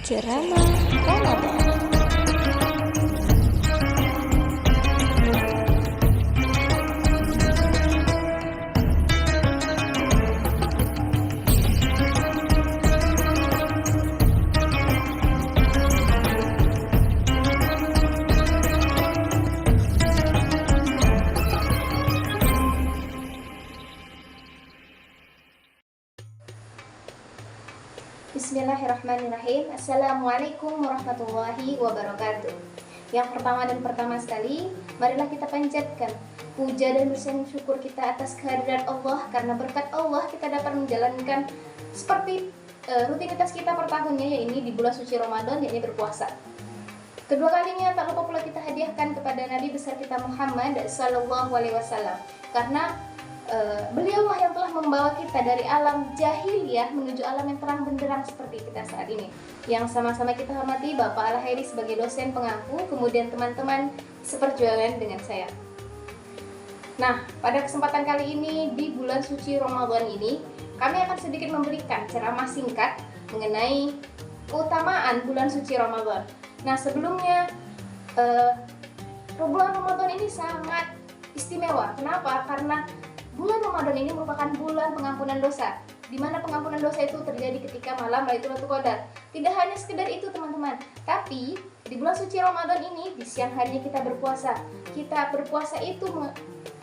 Ceramah Ramadan. Bismillahirrahmanirrahim. Assalamualaikum warahmatullahi wabarakatuh. Yang pertama sekali, marilah kita panjatkan puja dan syukur kita atas kehadiran Allah, karena berkat Allah kita dapat menjalankan seperti rutinitas kita per tahunnya, yaitu di bulan suci Ramadan, yaitu berpuasa. Kedua kalinya tak lupa pula kita hadiahkan kepada Nabi besar kita Muhammad sallallahu alaihi wasallam, karena beliaulah yang telah membawa kita dari alam jahiliyah menuju alam yang terang benderang seperti kita saat ini. Yang sama-sama kita hormati Bapak Al-Hairi sebagai dosen pengampu, kemudian teman-teman seperjuangan dengan saya. Nah, pada kesempatan kali ini di bulan suci Ramadan ini, kami akan sedikit memberikan ceramah singkat mengenai keutamaan bulan suci Ramadan. Nah, sebelumnya bulan Ramadan ini sangat istimewa. Kenapa? Karena bulan Ramadan ini merupakan bulan pengampunan dosa, di mana pengampunan dosa itu terjadi ketika malam Lailatul Qadar. Tidak hanya sekedar itu teman-teman, tapi di bulan suci Ramadan ini, di siang harinya kita berpuasa. Kita berpuasa itu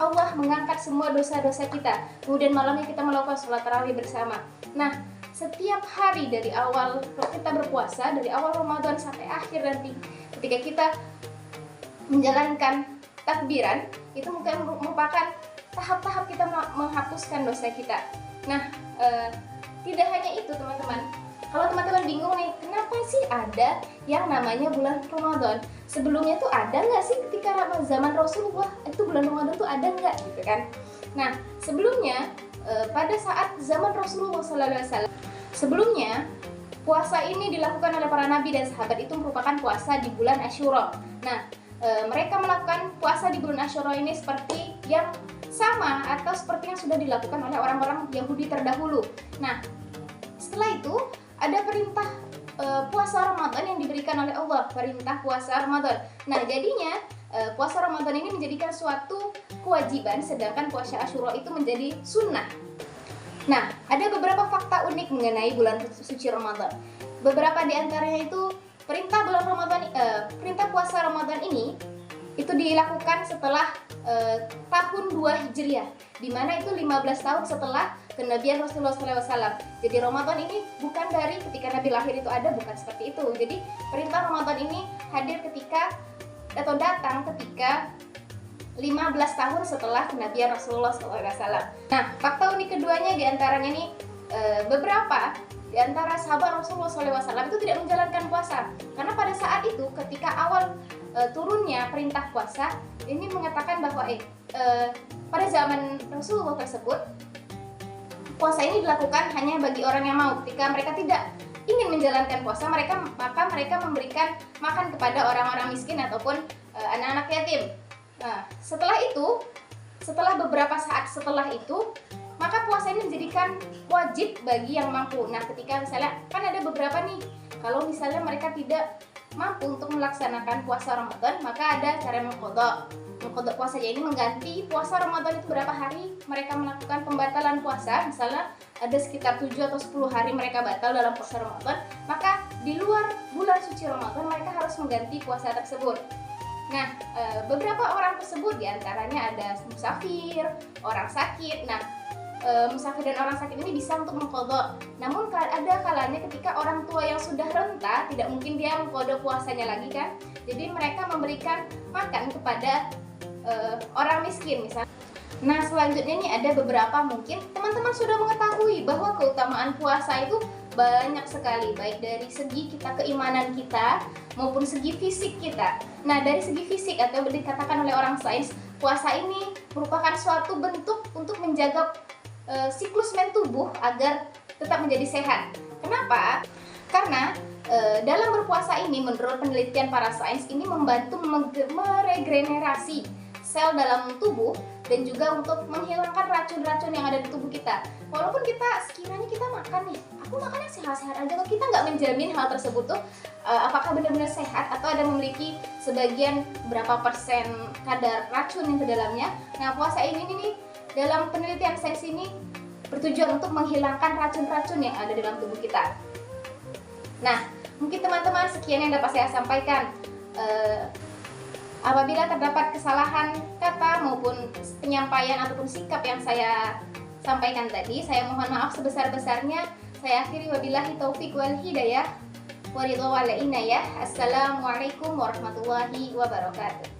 Allah mengangkat semua dosa-dosa kita. Kemudian malamnya kita melakukan sholat tarawih bersama. Nah, setiap hari dari awal kita berpuasa, dari awal Ramadan sampai akhir nanti, ketika kita menjalankan takbiran, itu merupakan tahap-tahap kita menghapuskan dosa kita. Nah, tidak hanya itu teman-teman. Kalau teman-teman bingung nih, kenapa sih ada yang namanya bulan Ramadan? Sebelumnya tuh ada nggak sih ketika zaman Rasulullah itu bulan Ramadan tuh ada nggak gitu kan? Nah, sebelumnya pada saat zaman Rasulullah SAW, sebelumnya puasa ini dilakukan oleh para nabi dan sahabat, itu merupakan puasa di bulan Asyura. Nah, mereka melakukan puasa di bulan Asyura ini seperti yang sama atau seperti yang sudah dilakukan oleh orang-orang Yahudi terdahulu. Nah, setelah itu ada perintah puasa Ramadan yang diberikan oleh Allah, perintah puasa Ramadan. Nah, jadinya puasa Ramadan ini menjadikan suatu kewajiban, sedangkan puasa Asyura itu menjadi sunnah. Nah, ada beberapa fakta unik mengenai bulan suci Ramadan. Beberapa di antaranya itu perintah puasa Ramadan ini itu dilakukan setelah tahun 2 Hijriah, di mana itu 15 tahun setelah kenabian Rasulullah SAW. Jadi Ramadan ini bukan dari ketika Nabi lahir itu ada, bukan seperti itu. Jadi perintah Ramadan ini hadir datang ketika 15 tahun setelah kenabian Rasulullah SAW. Nah, fakta unik keduanya diantaranya ini beberapa di antara sahabat Rasulullah SAW itu tidak menjalankan puasa, karena pada saat itu ketika awal turunnya perintah puasa ini mengatakan bahwa pada zaman Rasulullah tersebut puasa ini dilakukan hanya bagi orang yang mau. Ketika mereka tidak ingin menjalankan puasa, maka mereka memberikan makan kepada orang-orang miskin ataupun anak-anak yatim. Nah, setelah beberapa saat setelah itu, maka puasa ini menjadikan wajib bagi yang mampu. Nah, ketika misalnya kan ada beberapa nih, kalau misalnya mereka tidak mampu untuk melaksanakan puasa Ramadan, maka ada cara mengqadha puasanya ini, mengganti puasa Ramadan itu berapa hari mereka melakukan pembatalan puasa. Misalnya ada sekitar 7 atau 10 hari mereka batal dalam puasa Ramadan, maka di luar bulan suci Ramadan mereka harus mengganti puasa tersebut. Nah, beberapa orang tersebut diantaranya ada musafir, orang sakit. Nah, musafir dan orang sakit ini bisa untuk mengqadha. Namun ada kalanya ketika orang tua yang sudah renta, tidak mungkin dia mengqadha puasanya lagi kan. Jadi mereka memberikan makan kepada orang miskin misalnya. Nah, selanjutnya nih ada beberapa, mungkin teman-teman sudah mengetahui bahwa keutamaan puasa itu banyak sekali, baik dari segi keimanan kita maupun segi fisik kita. Nah, dari segi fisik atau dikatakan oleh orang sains, puasa ini merupakan suatu bentuk untuk menjaga siklus tubuh agar tetap menjadi sehat. Kenapa? Karena dalam berpuasa ini, menurut penelitian para sains, ini membantu meregenerasi sel dalam tubuh, dan juga untuk menghilangkan racun-racun yang ada di tubuh kita. Walaupun sekiranya kita makan nih, aku makannya sehat-sehat aja, kok kita nggak menjamin hal tersebut tuh apakah benar-benar sehat atau ada memiliki sebagian berapa persen kadar racun yang ke dalamnya. Nah, puasa ini nih dalam penelitian sains ini bertujuan untuk menghilangkan racun-racun yang ada dalam tubuh kita. Nah, mungkin teman-teman sekian yang dapat saya sampaikan. Apabila terdapat kesalahan kata maupun penyampaian ataupun sikap yang saya sampaikan tadi, saya mohon maaf sebesar-besarnya. Saya akhiri, wabillahi taufik wal hidayah. Waridho wal inayah. Assalamualaikum warahmatullahi wabarakatuh.